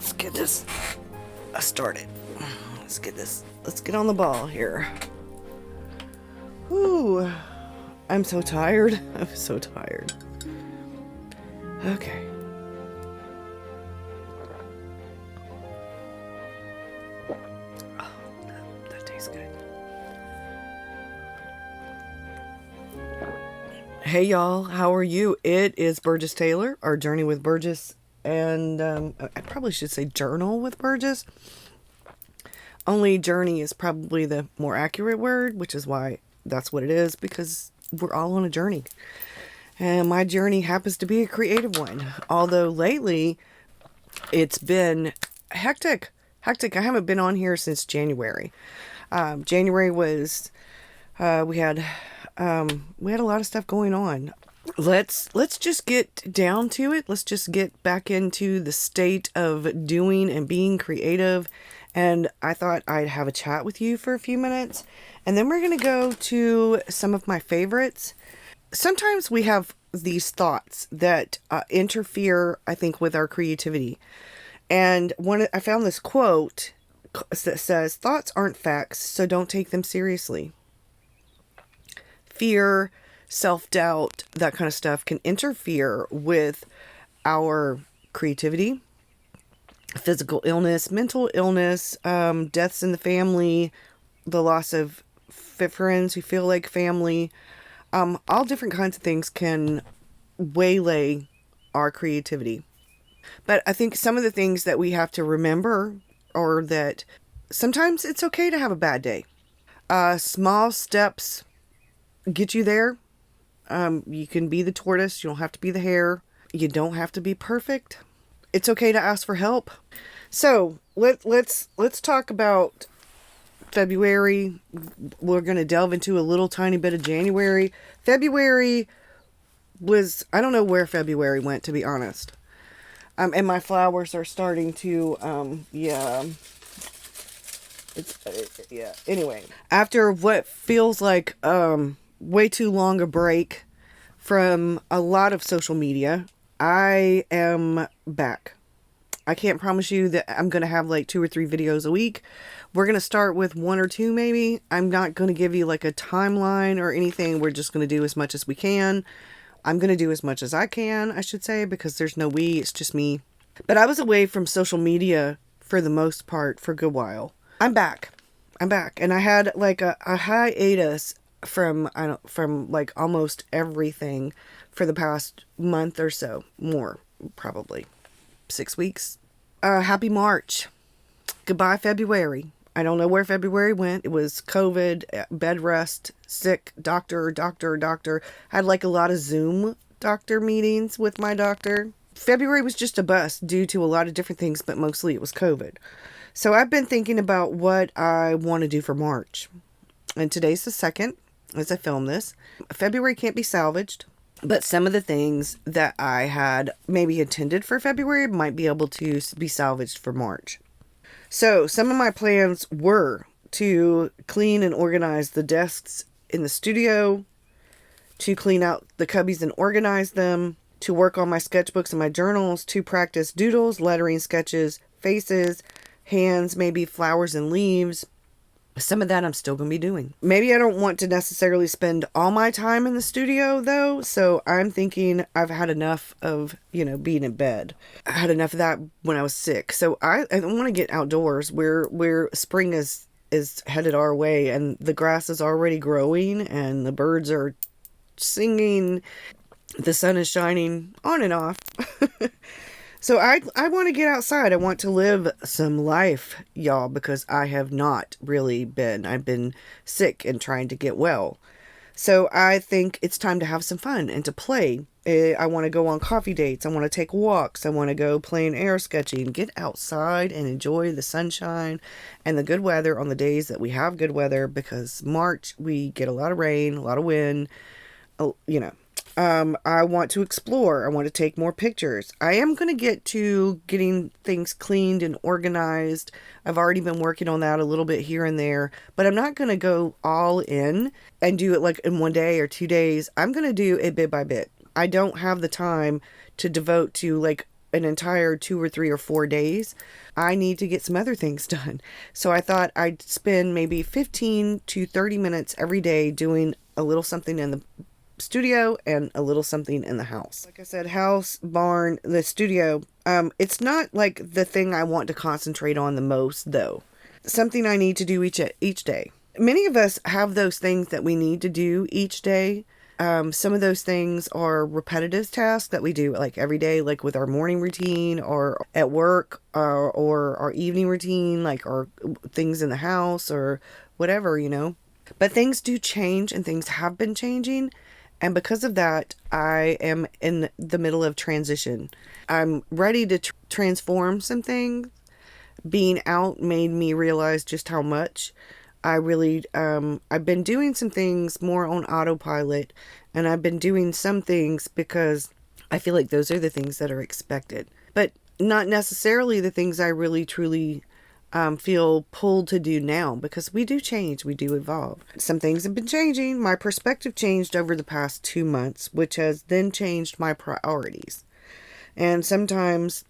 let's get this started. Let's get on the ball here. Whew. I'm so tired. I'm so tired. Okay. Oh, that tastes good. Hey y'all, how are you? It is Burgess Taylor, our Journey with Burgess, and I probably should say Journal with Burgess. Only journey is probably the more accurate word, which is why that's what it is, because we're all on a journey. And my journey happens to be a creative one. Although lately, it's been hectic. I haven't been on here since January. January was, we had a lot of stuff going on. Let's just get down to it. Let's just get back into the state of doing and being creative. And I thought I'd have a chat with you for a few minutes. And then we're going to go to some of my favorites. Sometimes we have these thoughts that interfere, I think, with our creativity. And I found this quote that says, "Thoughts aren't facts, so don't take them seriously." Fear, self-doubt, that kind of stuff can interfere with our creativity. Physical illness, mental illness, deaths in the family, the loss of friends who feel like family, all different kinds of things can waylay our creativity. But I think some of the things that we have to remember are that sometimes it's okay to have a bad day. Small steps get you there. You can be the tortoise. You don't have to be the hare. You don't have to be perfect. It's okay to ask for help. So let's talk about February. We're going to delve into a little tiny bit of January. February was, I don't know where February went, to be honest. And my flowers are starting to, Anyway, after what feels like way too long a break from a lot of social media, I am back. I can't promise you that I'm going to have like 2 or 3 videos a week. We're going to start with 1 or 2 maybe. I'm not going to give you like a timeline or anything. We're just going to do as much as we can. I'm going to do as much as I can, I should say, because there's no we, it's just me. But I was away from social media for the most part for a good while. I'm back. And I had like a hiatus from like almost everything for the past month or so. More, probably 6 weeks. Happy March. Goodbye, February. I don't know where February went. It was COVID, bed rest, sick, doctor. I had like a lot of Zoom doctor meetings with my doctor. February was just a bust due to a lot of different things, but mostly it was COVID. So I've been thinking about what I want to do for March. And today's the 2nd as I film this. February can't be salvaged, but some of the things that I had maybe intended for February might be able to be salvaged for March. So some of my plans were to clean and organize the desks in the studio, to clean out the cubbies and organize them, to work on my sketchbooks and my journals, to practice doodles, lettering, sketches, faces, hands, maybe flowers and leaves. Some of that I'm still going to be doing. Maybe I don't want to necessarily spend all my time in the studio though. So I'm thinking I've had enough of, being in bed. I had enough of that when I was sick. So I want to get outdoors where spring is headed our way and the grass is already growing and the birds are singing. The sun is shining on and off. So I want to get outside. I want to live some life, y'all, because I have not really been. I've been sick and trying to get well. So I think it's time to have some fun and to play. I want to go on coffee dates. I want to take walks. I want to go plein air sketching, get outside and enjoy the sunshine and the good weather on the days that we have good weather, because March we get a lot of rain, a lot of wind, I want to explore. I want to take more pictures. I am going to get to getting things cleaned and organized. I've already been working on that a little bit here and there, but I'm not going to go all in and do it like in 1 day or 2 days. I'm going to do it bit by bit. I don't have the time to devote to like an entire 2 or 3 or 4 days, I need to get some other things done. So I thought I'd spend maybe 15 to 30 minutes every day doing a little something in the studio and a little something in the house. Like I said, house, barn, the studio, it's not like the thing I want to concentrate on the most, though. Something I need to do each day. Many of us have those things that we need to do each day. Some of those things are repetitive tasks that we do like every day, like with our morning routine or at work, or our evening routine, like our things in the house or whatever, you know. But things do change, and things have been changing. And because of that, I am in the middle of transition. I'm ready to transform some things. Being out made me realize just how much I really, I've been doing some things more on autopilot, and I've been doing some things because I feel like those are the things that are expected, but not necessarily the things I really truly feel pulled to do now, because we do change, we do evolve. Some things have been changing. My perspective changed over the past 2 months, which has then changed my priorities. And sometimes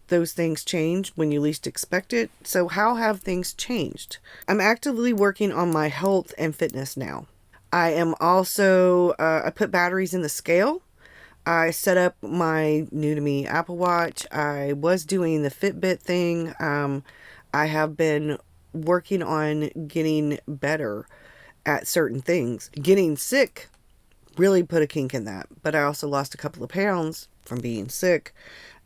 those things change when you least expect it. So how have things changed? I'm actively working on my health and fitness now. I am also, I put batteries in the scale. I set up my new to me Apple Watch. I was doing the Fitbit thing. I have been working on getting better at certain things. Getting sick really put a kink in that. But I also lost a couple of pounds from being sick.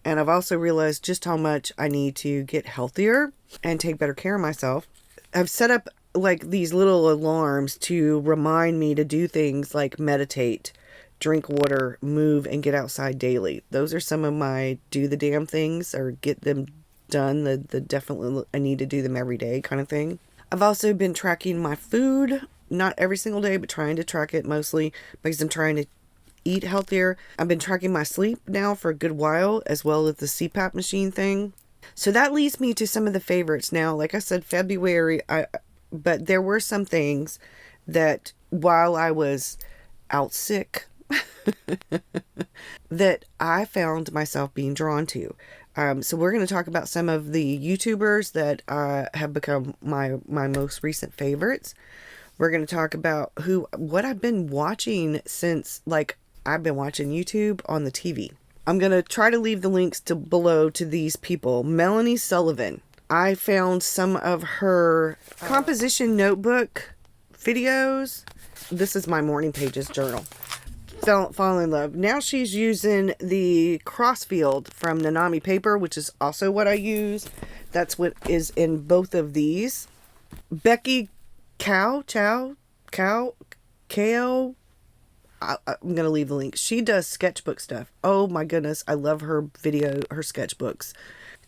And I've also realized just how much I need to get healthier and take better care of myself. I've set up like these little alarms to remind me to do things like meditate, drink water, move, and get outside daily. Those are some of my do the damn things, or get them done, the definitely I need to do them every day kind of thing. I've also been tracking my food, not every single day, but trying to track it mostly because I'm trying to eat healthier. I've been tracking my sleep now for a good while, as well as the CPAP machine thing. So that leads me to some of the favorites now. Like I said, February, but there were some things that while I was out sick that I found myself being drawn to. So we're going to talk about some of the YouTubers that have become my most recent favorites. We're going to talk about what I've been watching since, like, I've been watching YouTube on the TV. I'm going to try to leave the links below to these people. Melanie Sullivan. I found some of her composition notebook videos. This is my morning pages journal. Fall in love. Now she's using the Crossfield from Nanami Paper, which is also what I use. That's what is in both of these. Becky Kao. I'm going to leave the link. She does sketchbook stuff. Oh my goodness. I love her sketchbooks.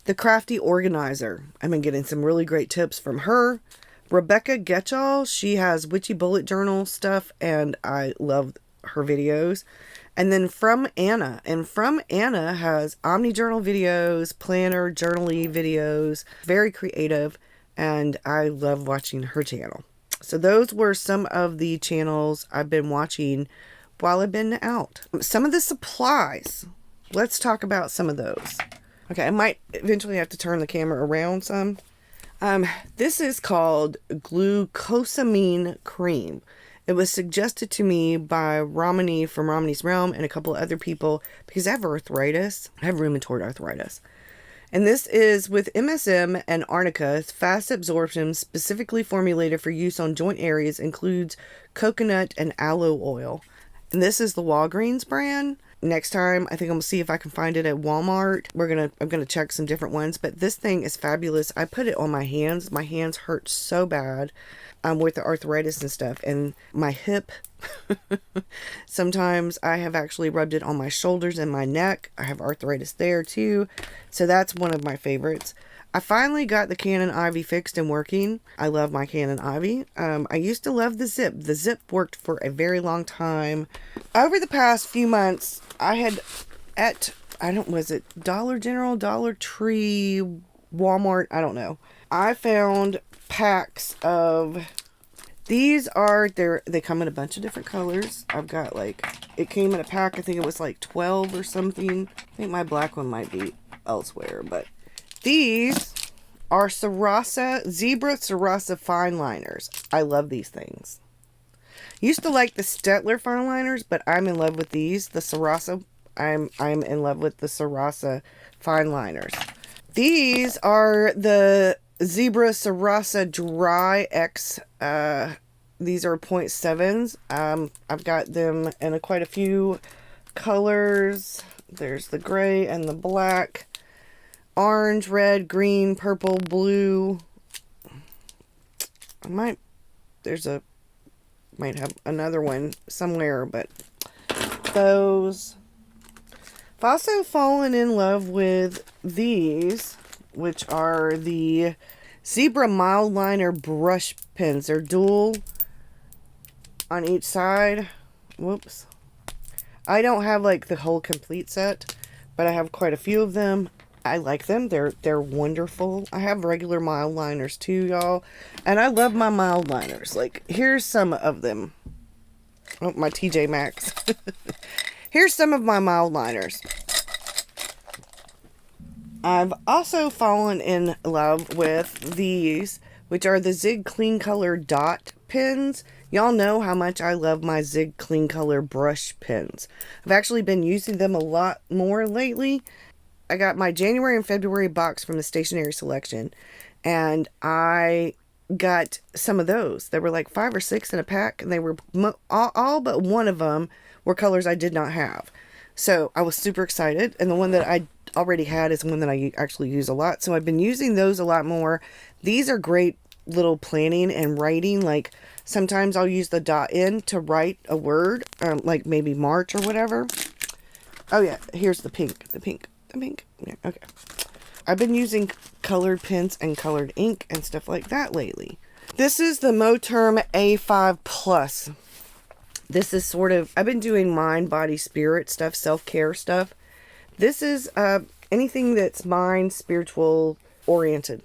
The Crafty Organizer. I've been getting some really great tips from her. Rebecca Getchell. She has witchy bullet journal stuff, and I love her videos. And then From Anna. And From Anna has OmniJournal videos, planner, journaling videos. Very creative. And I love watching her channel. So those were some of the channels I've been watching while I've been out. Some of the supplies. Let's talk about some of those. Okay, I might eventually have to turn the camera around some. This is called glucosamine cream. It was suggested to me by Romany from Romany's Realm and a couple of other people because I have arthritis. I have rheumatoid arthritis. And this is with MSM and arnica. It's fast absorption, specifically formulated for use on joint areas, includes coconut and aloe oil. And this is the Walgreens brand. Next time, I think I'm going to see if I can find it at Walmart. I'm going to check some different ones, but this thing is fabulous. I put it on my hands. My hands hurt so bad with the arthritis and stuff, and my hip. Sometimes I have actually rubbed it on my shoulders and my neck. I have arthritis there too. So that's one of my favorites. I finally got the Canon Ivy fixed and working. I love my Canon Ivy. I used to love the Zip. The Zip worked for a very long time. Over the past few months, I had was it Dollar General, Dollar Tree, Walmart? I don't know. I found packs of, they come in a bunch of different colors. I've got it came in a pack, I think it was like 12 or something. I think my black one might be elsewhere. But these are Zebra Sarasa fine liners. I love these things. Used to like the Stettler fine liners, but I'm in love with these. The Sarasa, I'm in love with the Sarasa fine liners. These are the Zebra Sarasa Dry X. These are 0.7s. I've got them in quite a few colors. There's the gray and the black. Orange, red, green, purple, blue. Might have another one somewhere, but those. I've also fallen in love with these, which are the Zebra Mildliner brush pens. They're dual on each side. Whoops. I don't have like the whole complete set, but I have quite a few of them. I like them. They're wonderful. I have regular Mildliners too, y'all. And I love my Mildliners. Like, here's some of them. Oh, my TJ Maxx. Here's some of my Mildliners. I've also fallen in love with these, which are the Zig Clean Color dot pens. Y'all know how much I love my Zig Clean Color brush pens. I've actually been using them a lot more lately. I got my January and February box from the Stationery Selection, and I got some of those. There were like 5 or 6 in a pack, and they were all but one of them were colors I did not have. So I was super excited, and the one that I already had is one that I actually use a lot. So I've been using those a lot more. These are great little planning and writing. Like, sometimes I'll use the dot in to write a word, like maybe March or whatever. Oh yeah, here's the pink. Yeah, okay. I've been using colored pens and colored ink and stuff like that lately. This is the Moterm A5 Plus. This is sort of, I've been doing mind, body, spirit stuff, self-care stuff. This is anything that's mind, spiritual oriented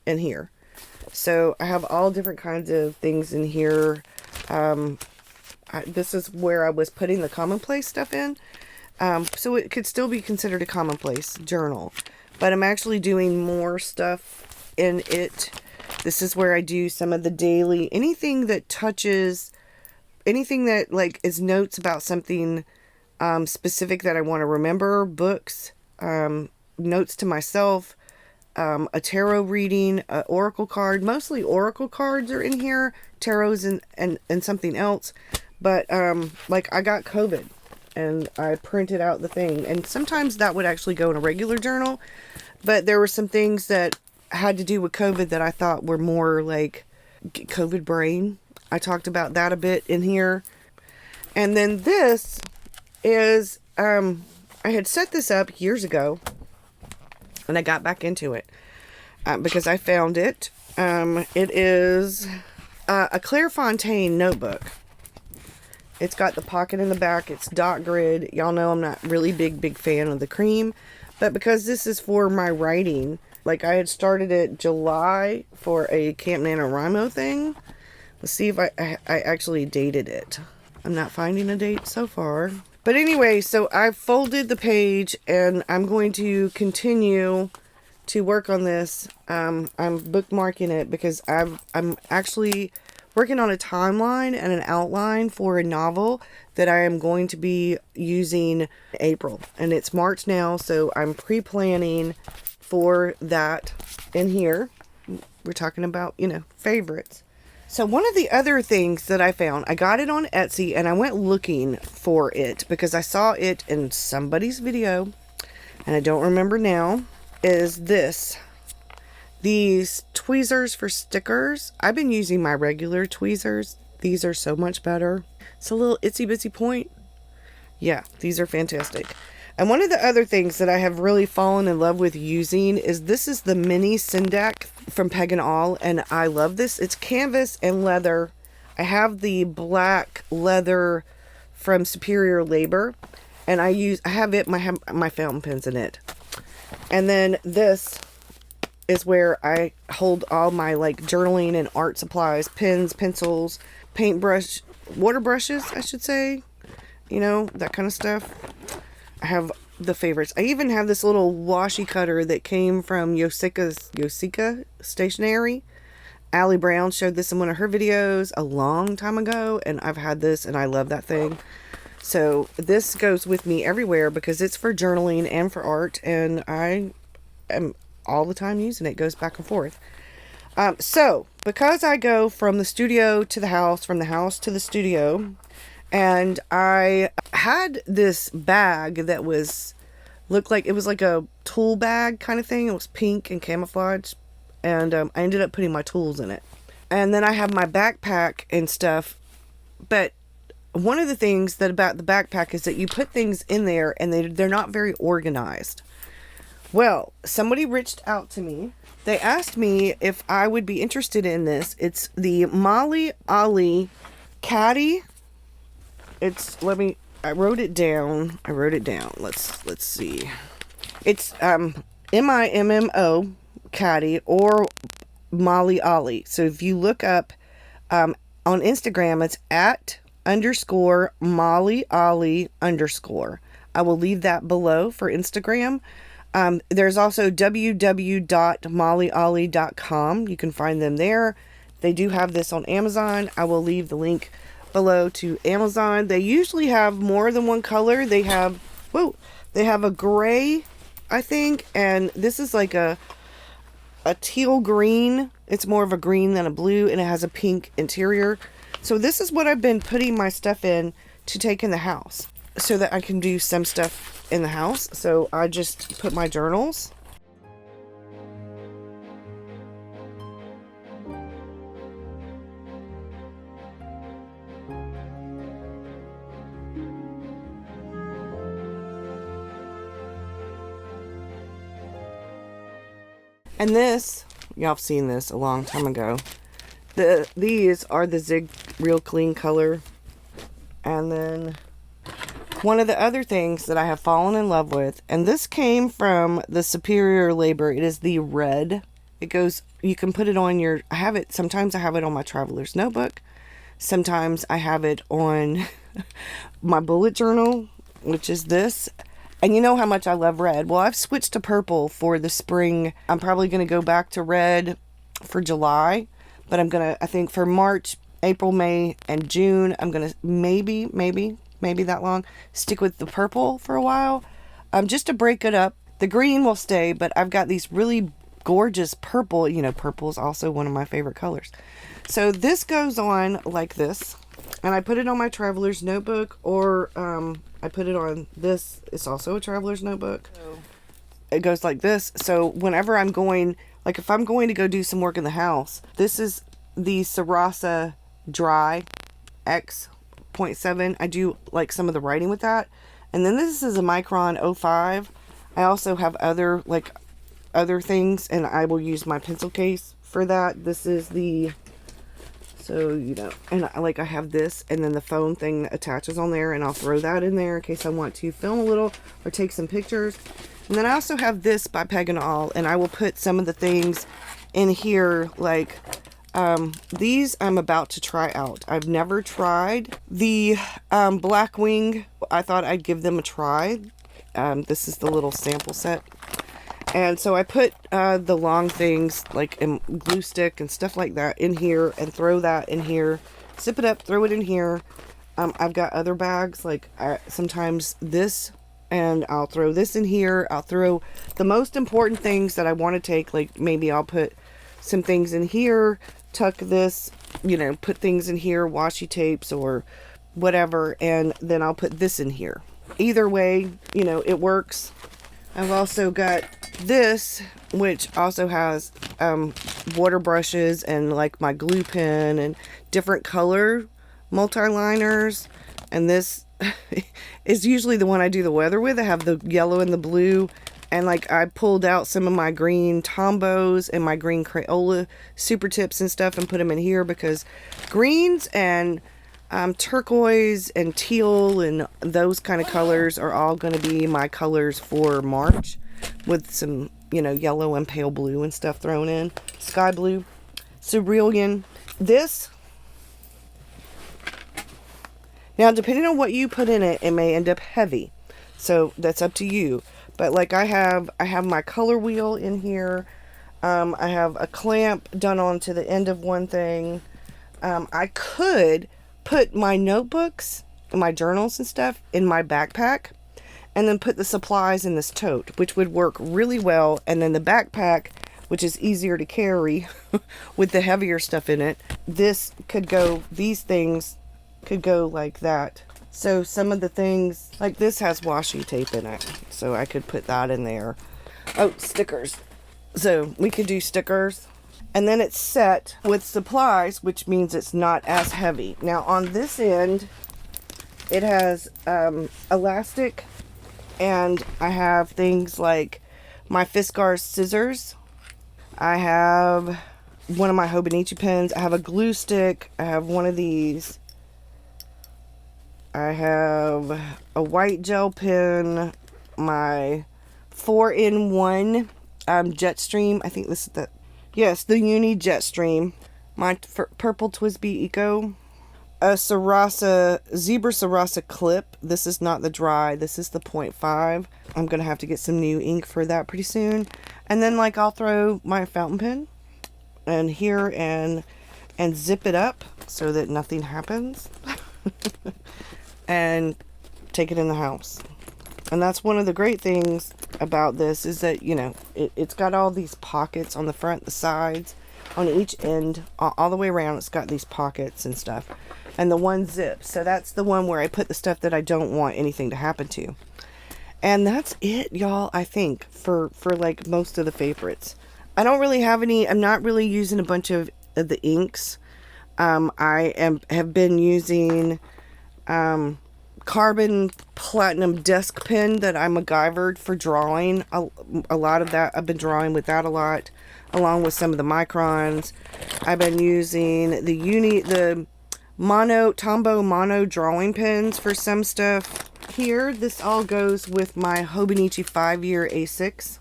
in here. So I have all different kinds of things in here. This is where I was putting the commonplace stuff in. So it could still be considered a commonplace journal, but I'm actually doing more stuff in it. This is where I do some of the daily, anything that touches, anything that like is notes about something specific that I want to remember, books, notes to myself, a tarot reading, an oracle card. Mostly oracle cards are in here, tarots and something else. But like I got COVID. And I printed out the thing. And sometimes that would actually go in a regular journal. But there were some things that had to do with COVID that I thought were more like COVID brain. I talked about that a bit in here. And then this is, I had set this up years ago. And I got back into it. Because I found it. It is a Clairefontaine notebook. It's got the pocket in the back. It's dot grid. Y'all know I'm not really big fan of the cream. But because this is for my writing, like I had started it July for a Camp NaNoWriMo thing. Let's see if I actually dated it. I'm not finding a date so far. But anyway, so I folded the page and I'm going to continue to work on this. I'm bookmarking it because I'm actually working on a timeline and an outline for a novel that I am going to be using in April. And it's March now, so I'm pre-planning for that in here. We're talking about, favorites. So one of the other things that I found, I got it on Etsy and I went looking for it because I saw it in somebody's video and I don't remember now, is this. These tweezers for stickers. I've been using my regular tweezers. These are so much better. It's a little itsy bitsy point. Yeah, these are fantastic. And one of the other things that I have really fallen in love with using is this is the mini Sindak from Peg and All, and I love this. It's canvas and leather. I have the black leather from Superior Labor, and I have my fountain pens in it. And then this is where I hold all my like journaling and art supplies, pens, pencils, water brushes, I should say, that kind of stuff. I have the favorites. I even have this little washi cutter that came from Yosika Stationery. Allie Brown showed this in one of her videos a long time ago, and I've had this and I love that thing. So this goes with me everywhere because it's for journaling and for art, and I am all the time using it. It goes back and forth. So because I go from the studio to the house, from the house to the studio, and I had this bag that looked like it was like a tool bag kind of thing. It was pink and camouflage, and I ended up putting my tools in it. And then I have my backpack and stuff. But one of the things about the backpack is that you put things in there and they're not very organized. Well, somebody reached out to me. They asked me if I would be interested in this. It's the Molly Ollie Caddy. I wrote it down. Let's see. It's MIMMO Caddy or Molly Ollie. So if you look up on Instagram, it's @ Molly Ollie _ I will leave that below for Instagram. There's also www.mollyollie.com. You can find them there. They do have this on Amazon. I will leave the link below to Amazon. They usually have more than one color. They have a gray, I think, and this is like a teal green. It's more of a green than a blue, and it has a pink interior. So this is what I've been putting my stuff in to take in the house so that I can do some stuff in the house. So I just put my journals. And this, y'all have seen this a long time ago. These are the Zig Real Clean color. And then one of the other things that I have fallen in love with, and this came from the Superior Labor. It is the red. It goes, you can put it on sometimes I have it on my traveler's notebook. Sometimes I have it on my bullet journal, which is this. And you know how much I love red. Well, I've switched to purple for the spring. I'm probably going to go back to red for July. But I think for March, April, May, and June, I'm going to maybe that long, stick with the purple for a while. Just to break it up. The green will stay, but I've got these really gorgeous purple. You know, purple is also one of my favorite colors. So this goes on like this. And I put it on my traveler's notebook, or I put it on this. It's also a traveler's notebook. It goes like this. So whenever I'm going, like if I'm going to go do some work in the house, this is the Sarasa Dry X.7. I do like some of the writing with that. And then this is a Micron 05. I also have other things, and I will use my pencil case for that. This is the... So, you know, and I have this, and then the phone thing that attaches on there, and I'll throw that in there in case I want to film a little or take some pictures. And then I also have this by Peg and All, and I will put some of the things in here, like these I'm about to try out. I've never tried the Blackwing. I thought I'd give them a try. This is the little sample set. And so I put the long things like glue stick and stuff like that in here, and throw that in here, zip it up, throw it in here. I've got other bags, like sometimes this, and I'll throw this in here. I'll throw the most important things that I want to take, like maybe I'll put some things in here, tuck this, you know, put things in here, washi tapes or whatever, and then I'll put this in here. Either way, you know, it works. I've also got this, which also has water brushes and like my glue pen and different color multi-liners. And this is usually the one I do the weather with. I have the yellow and the blue, and like I pulled out some of my green Tombos and my green Crayola super tips and stuff and put them in here, because greens and turquoise and teal and those kind of colors are all going to be my colors for March, with some, you know, yellow and pale blue and stuff thrown in. Sky blue. Cerulean. This, now depending on what you put in it, it may end up heavy. So that's up to you. But like I have my color wheel in here. I have a clamp done onto the end of one thing. I could put my notebooks, my journals and stuff in my backpack, and then put the supplies in this tote, which would work really well. And then the backpack, which is easier to carry with the heavier stuff in it, this could go, these things could go like that. So some of the things, like this has washi tape in it, so I could put that in there. Oh, stickers. So we could do stickers. And then it's set with supplies, which means it's not as heavy. Now on this end, it has elastic, and I have things like my Fiskars scissors. I have one of my Hobonichi pens. I have a glue stick. I have one of these. I have a white gel pen. My 4-in-1 Jetstream. I think this is the, yes, the Uni Jetstream. My purple TWSBI Eco. A Sarasa, Zebra Sarasa clip. This is not the dry. This is the 0.5. I'm going to have to get some new ink for that pretty soon. And then like I'll throw my fountain pen and here and zip it up so that nothing happens. And take it in the house. And that's one of the great things about this is that, you know, it's got all these pockets on the front, the sides, on each end, all the way around. It's got these pockets and stuff. And the one zips. So that's the one where I put the stuff that I don't want anything to happen to. And that's it, y'all, I think, for like most of the favorites. I don't really have any, I'm not really using a bunch of the inks. Have been using carbon platinum desk pen that I MacGyvered for drawing. A lot of that, I've been drawing with that a lot, along with some of the microns. I've been using the Tombow Mono drawing pens for some stuff. Here, this all goes with my Hobonichi 5-year A6.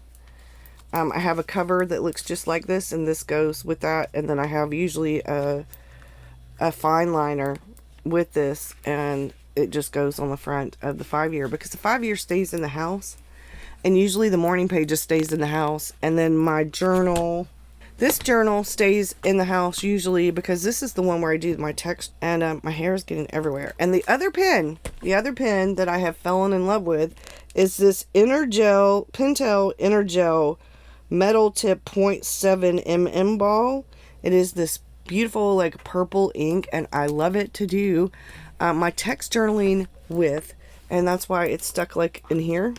I have a cover that looks just like this, and this goes with that. And then I have usually a fine liner with this, and it just goes on the front of the 5-year, because the 5-year stays in the house, and usually the morning pages stays in the house. And then my journal, this journal stays in the house usually, because this is the one where I do my text, and my hair is getting everywhere. And the other pen that I have fallen in love with is this Pentel Energel metal tip 0.7 mm ball. It is this beautiful like purple ink, and I love it to do my text journaling with, and that's why it's stuck like in here.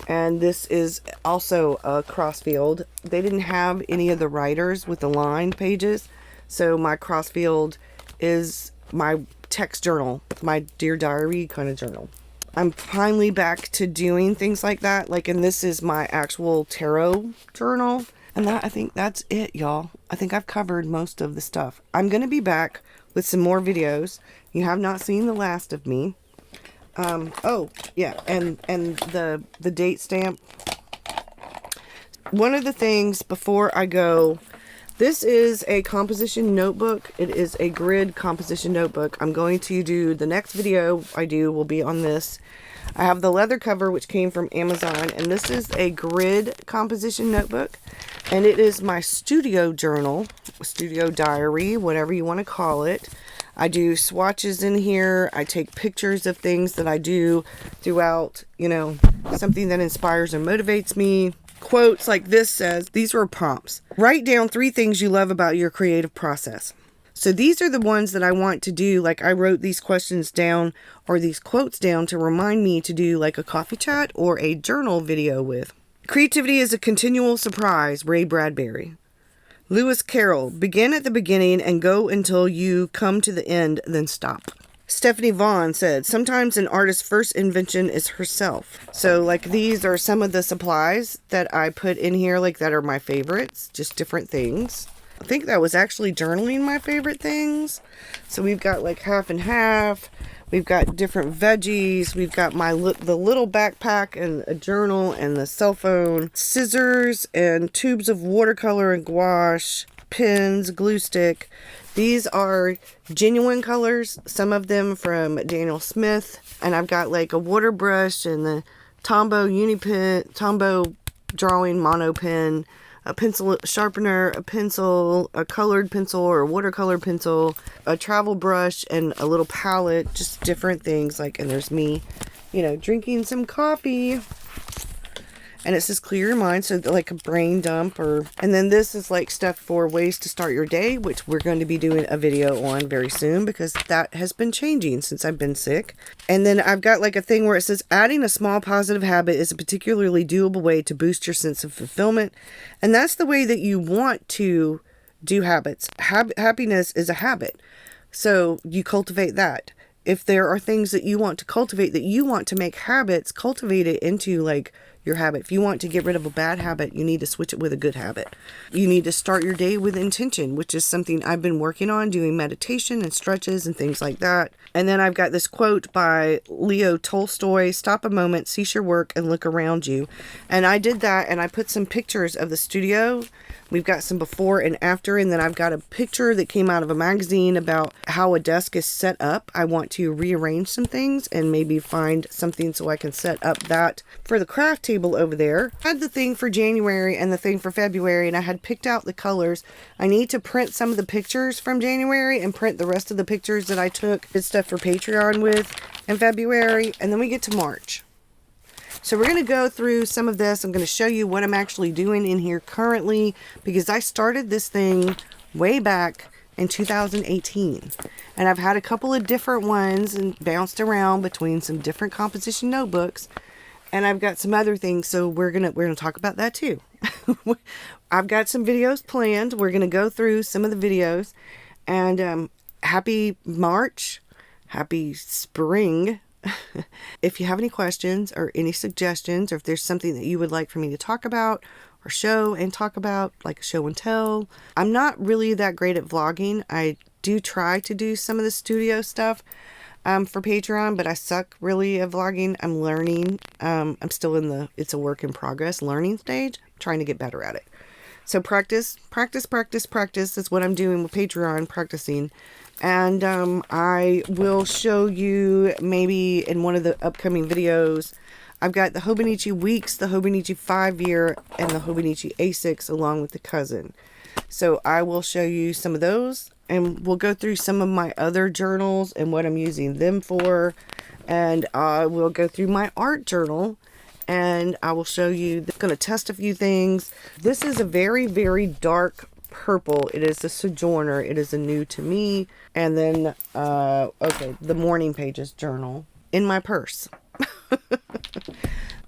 And this is also a Crossfield. They didn't have any of the writers with the lined pages, so my Crossfield is my text journal, my Dear Diary kind of journal. I'm finally back to doing things like that, like, and this is my actual tarot journal. And I think that's it, y'all. I think I've covered most of the stuff. I'm going to be back with some more videos. You have not seen the last of me. Oh, yeah, and the date stamp. One of the things before I go, this is a composition notebook. It is a grid composition notebook. I'm going to do, the next video I do will be on this. I have the leather cover, which came from Amazon, and this is a grid composition notebook, and it is my studio journal, studio diary, whatever you want to call it. I do swatches in here. I take pictures of things that I do throughout, you know, something that inspires and motivates me. Quotes like this says, these were prompts. Write down 3 things you love about your creative process. So these are the ones that I want to do. Like I wrote these questions down or these quotes down to remind me to do like a coffee chat or a journal video with. Creativity is a continual surprise, Ray Bradbury. Lewis Carroll, begin at the beginning and go until you come to the end, then stop. Stephanie Vaughn said, sometimes an artist's first invention is herself. So like these are some of the supplies that I put in here, like that are my favorites, just different things. I think that was actually journaling my favorite things. So we've got like half and half. We've got different veggies. We've got the little backpack and a journal and the cell phone, scissors and tubes of watercolor and gouache, pens, glue stick. These are genuine colors, some of them from Daniel Smith. And I've got like a water brush and the Tombow Unipen, Tombow drawing mono pen, a pencil sharpener, a pencil, a colored pencil or a watercolor pencil, a travel brush, and a little palette, just different things. Like, and there's me, you know, drinking some coffee. And it says clear your mind, so like a brain dump. And then this is like stuff for ways to start your day, which we're going to be doing a video on very soon because that has been changing since I've been sick. And then I've got like a thing where it says adding a small positive habit is a particularly doable way to boost your sense of fulfillment. And that's the way that you want to do habits. Happiness is a habit. So you cultivate that. If there are things that you want to cultivate, that you want to make habits, cultivate it into like your habit. If you want to get rid of a bad habit, you need to switch it with a good habit. You need to start your day with intention, which is something I've been working on, doing meditation and stretches and things like that. And then I've got this quote by Leo Tolstoy, stop a moment, cease your work, and look around you. And I did that, and I put some pictures of the studio. We've got some before and after, and then I've got a picture that came out of a magazine about how a desk is set up. I want to rearrange some things and maybe find something so I can set up that for the craft table over there. I had the thing for January and the thing for February, and I had picked out the colors. I need to print some of the pictures from January and print the rest of the pictures that I took, did stuff for Patreon with in February, and then we get to March. So we're going to go through some of this. I'm going to show you what I'm actually doing in here currently, because I started this thing way back in 2018. And I've had a couple of different ones and bounced around between some different composition notebooks. And I've got some other things, so we're gonna talk about that too. I've got some videos planned. We're going to go through some of the videos. And happy March. Happy spring. If you have any questions or any suggestions, or if there's something that you would like for me to talk about or show and talk about, like a show and tell. I'm not really that great at vlogging. I do try to do some of the studio stuff for Patreon, but I suck really at vlogging. I'm learning. I'm still in the it's a work in progress learning stage. I'm trying to get better at it. So practice is what I'm doing with Patreon, practicing. And I will show you maybe in one of the upcoming videos. I've got the Hobonichi Weeks, the Hobonichi 5-year, and the Hobonichi A6 along with the cousin. So I will show you some of those, and we'll go through some of my other journals and what I'm using them for. And I will go through my art journal, and I will show you, I'm going to test a few things. This is a very, very dark purple. It is a Sojourner. It is a new to me. And then, okay, the Morning Pages journal in my purse.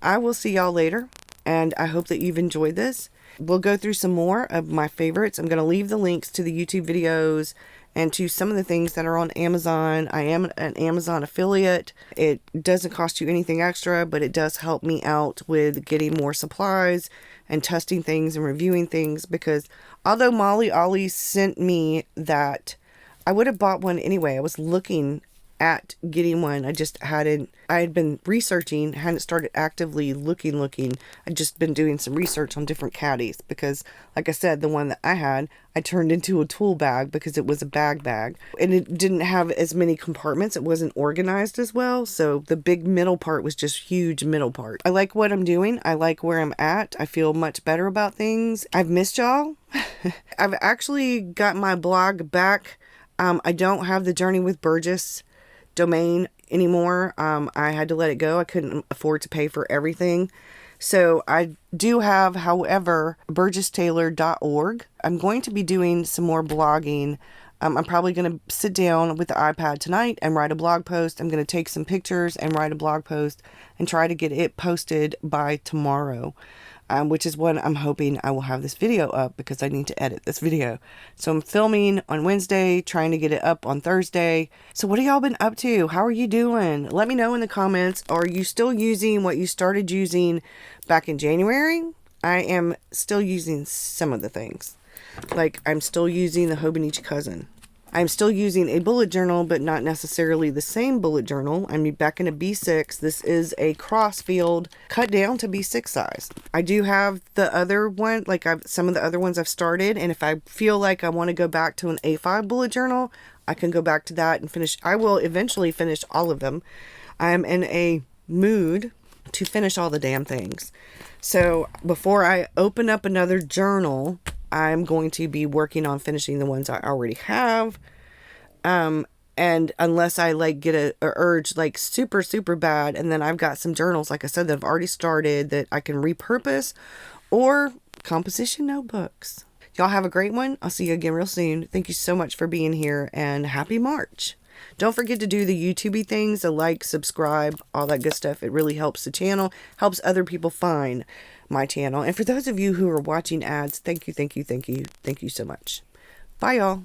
I will see y'all later, and I hope that you've enjoyed this. We'll go through some more of my favorites. I'm going to leave the links to the YouTube videos and to some of the things that are on Amazon. I am an Amazon affiliate. It doesn't cost you anything extra, but it does help me out with getting more supplies and testing things and reviewing things, because although Molly Ollie sent me that, I would have bought one anyway. I was looking at getting one. I had been researching, hadn't started actively looking. I'd just been doing some research on different caddies, because like I said, the one that I had, I turned into a tool bag because it was a bag, and it didn't have as many compartments. It wasn't organized as well. So the big middle part was just huge middle part. I like what I'm doing. I like where I'm at. I feel much better about things. I've missed y'all. I've actually got my blog back. I don't have the Journey with Burgess domain anymore. I had to let it go. I couldn't afford to pay for everything. So I do have, however, burgesstaylor.org. I'm going to be doing some more blogging. I'm probably going to sit down with the iPad tonight and write a blog post. I'm going to take some pictures and write a blog post and try to get it posted by tomorrow. Which is when I'm hoping I will have this video up, because I need to edit this video. So I'm filming on Wednesday, trying to get it up on Thursday. So what have y'all been up to? How are you doing? Let me know in the comments. Are you still using what you started using back in January? I am still using some of the things. Like, I'm still using the Hobonichi Cousin. I'm still using a bullet journal, but not necessarily the same bullet journal. I'm back in a B6. This is a Crossfield cut down to B6 size. I do have the other one, like some of the other ones I've started, and if I feel like I want to go back to an A5 bullet journal, I can go back to that and finish. I will eventually finish all of them. I'm in a mood to finish all the damn things. So before I open up another journal, I'm going to be working on finishing the ones I already have. And unless I like get a urge like super, super bad, and then I've got some journals, like I said, that I've already started that I can repurpose, or composition notebooks. Y'all have a great one. I'll see you again real soon. Thank you so much for being here, and happy March. Don't forget to do the YouTube-y things, the like, subscribe, all that good stuff. It really helps the channel, helps other people find my channel. And for those of you who are watching ads, thank you, thank you, thank you, thank you so much. Bye, y'all.